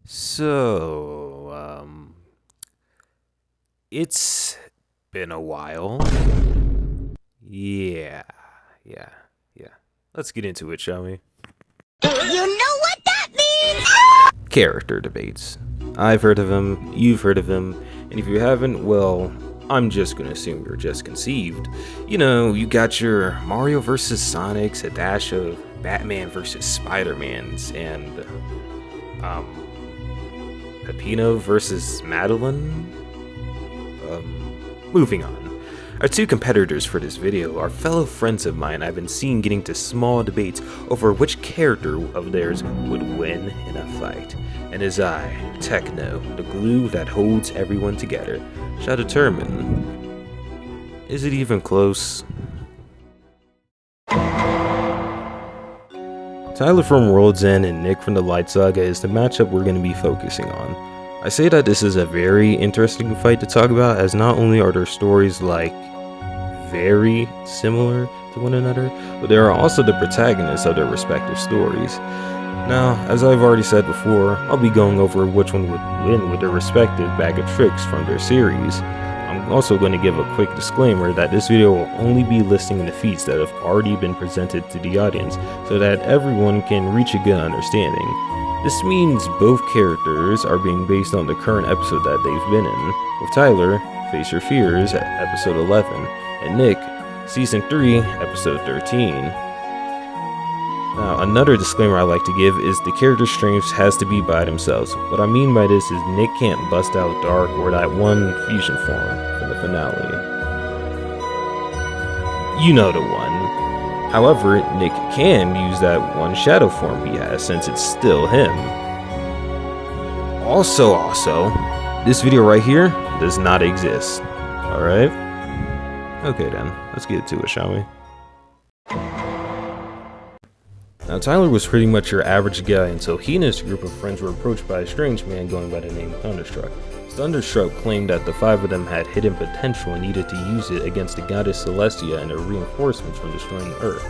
So, it's been a while. Yeah, yeah, yeah. Let's get into it, shall we? You know what that means? Character debates. I've heard of him, you've heard of him, and if you haven't, well, I'm just gonna assume you're just conceived. You know, you got your Mario vs. Sonic's, a dash of Batman vs. Spider-Man's, and, Peppino versus Madeline? Moving on. Our two competitors for this video are fellow friends of mine I've been seeing getting to small debates over which character of theirs would win in a fight. And as I, Techno, the glue that holds everyone together, shall determine, is it even close? Tyler from World's End and Nick from the Light Saga is the matchup we're going to be focusing on. I say that this is a very interesting fight to talk about, as not only are their stories very similar to one another, but they are also the protagonists of their respective stories. Now, as I've already said before, I'll be going over which one would win with their respective bag of tricks from their series. I'm also going to give a quick disclaimer that this video will only be listing the feats that have already been presented to the audience so that everyone can reach a good understanding. This means both characters are being based on the current episode that they've been in, with Tyler, Face Your Fears, episode 11, and Nick, season 3, episode 13. Now, another disclaimer I like to give is the character strengths has to be by themselves. What I mean by this is Nick can't bust out Dark or that one fusion form for the finale. You know the one. However, Nick can use that one shadow form he has since it's still him. Also, this video right here does not exist. Alright? Okay then, let's get to it, shall we? Now, Tyler was pretty much your average guy until he and his group of friends were approached by a strange man going by the name Thunderstruck. Thunderstruck claimed that the 5 of them had hidden potential and needed to use it against the goddess Celestia and her reinforcements from destroying the Earth.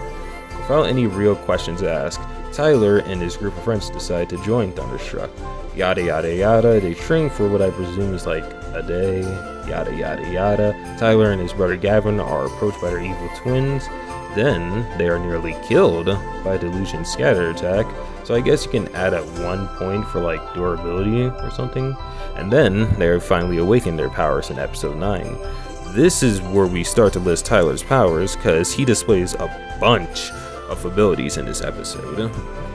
Without any real questions asked, Tyler and his group of friends decide to join Thunderstruck. Yada yada yada, they train for what I presume is like a day, yada yada yada. Tyler and his brother Gavin are approached by their evil twins. Then, they are nearly killed by Delusion's scatter attack, so I guess you can add at 1 point for durability or something. And then, they finally awaken their powers in episode 9. This is where we start to list Tyler's powers, cause he displays a bunch of abilities in this episode.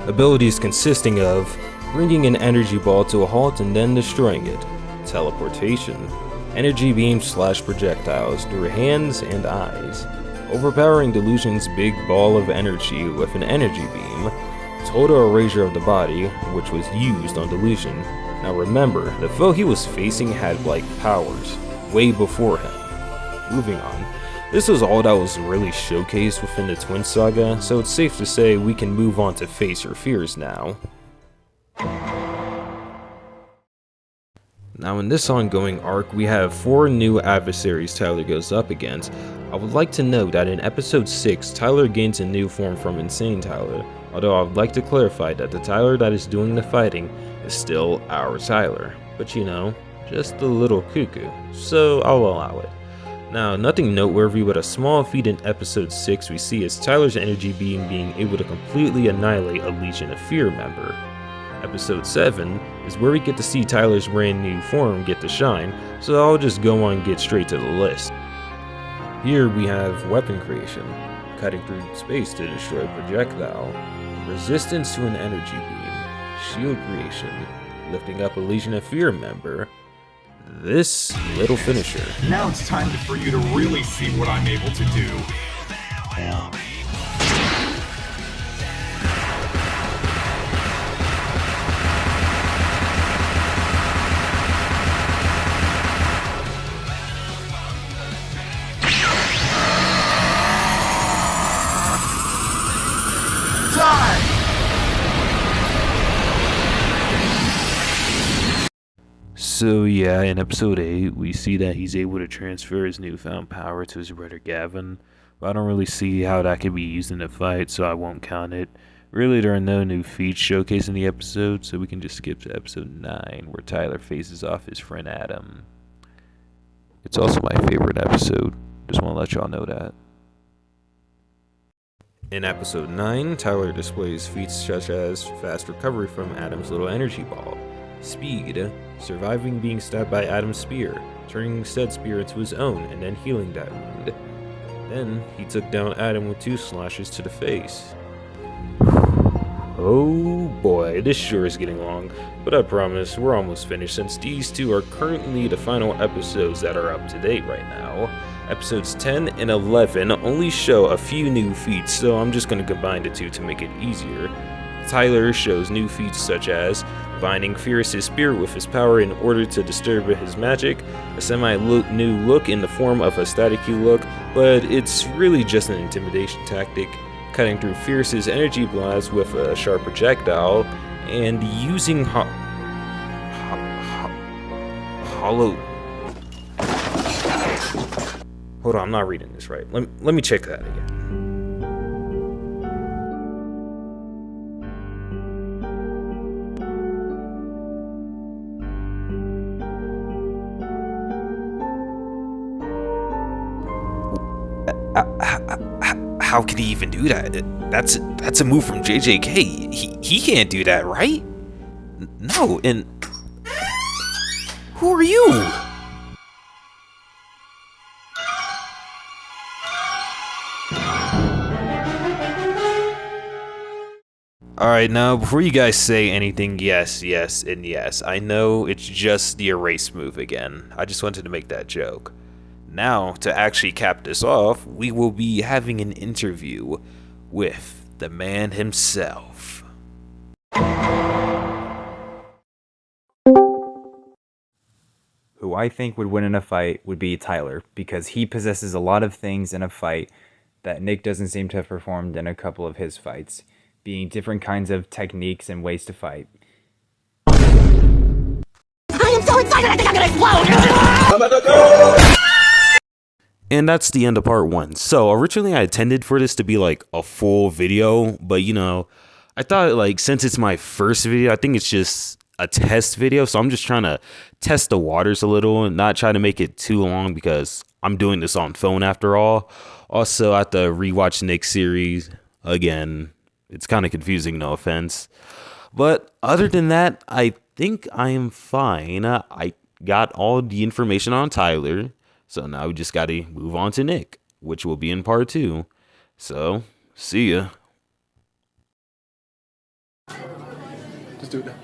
Abilities consisting of bringing an energy ball to a halt and then destroying it, teleportation, energy beams / projectiles through hands and eyes, overpowering Delusion's big ball of energy with an energy beam, total erasure of the body, which was used on Delusion. Now remember, the foe he was facing had powers way before him. Moving on, this was all that was really showcased within the Twin Saga, so it's safe to say we can move on to Face Your Fears now. Now in this ongoing arc, we have 4 new adversaries Tyler goes up against. I would like to note that in episode 6, Tyler gains a new form from Insane Tyler, although I would like to clarify that the Tyler that is doing the fighting is still our Tyler, but you know, just a little cuckoo, so I'll allow it. Now, nothing noteworthy, but a small feat in episode 6 we see is Tyler's energy beam being able to completely annihilate a Legion of Fear member. Episode 7 is where we get to see Tyler's brand new form get to shine, so I'll just go on and get straight to the list. Here we have weapon creation, cutting through space to destroy a projectile, resistance to an energy beam, shield creation, lifting up a Legion of Fear member, this little finisher. Now it's time for you to really see what I'm able to do. So yeah, in episode 8, we see that he's able to transfer his newfound power to his brother Gavin, but I don't really see how that can be used in a fight, so I won't count it. Really, there are no new feats showcased in the episode, so we can just skip to episode 9, where Tyler faces off his friend Adam. It's also my favorite episode. Just want to let y'all know that. In episode 9, Tyler displays feats such as fast recovery from Adam's little energy ball, speed, surviving being stabbed by Adam's spear, turning said spear into his own, and then healing that wound. Then, he took down Adam with 2 slashes to the face. Oh boy, this sure is getting long, but I promise we're almost finished since these 2 are currently the final episodes that are up to date right now. Episodes 10 and 11 only show a few new feats, so I'm just going to combine the 2 to make it easier. Tyler shows new feats such as binding Fierce's spirit with his power in order to disturb his magic, a semi-new look in the form of a staticky look, but it's really just an intimidation tactic, cutting through Fierce's energy blast with a sharp projectile, and using hollow... Hold on, I'm not reading this right. Let me check that again. How could he even do that? That's a move from JJK. He can't do that, right? No, and who are you? Alright, now before you guys say anything, yes, and yes, I know it's just the erase move again. I just wanted to make that joke. Now, to actually cap this off, we will be having an interview with the man himself. Who I think would win in a fight would be Tyler, because he possesses a lot of things in a fight that Nick doesn't seem to have performed in a couple of his fights, being different kinds of techniques and ways to fight. I am so excited, I think I'm gonna explode! And that's the end of part 1. So originally I intended for this to be like a full video, but you know, I thought like since it's my first video, I think it's just a test video. So I'm just trying to test the waters a little and not try to make it too long because I'm doing this on phone after all. Also, I have to rewatch Nick's series again. It's kind of confusing, no offense. But other than that, I think I am fine. I got all the information on Tyler. So now we just got to move on to Nick, which will be in part 2. So, see ya. Just do it now.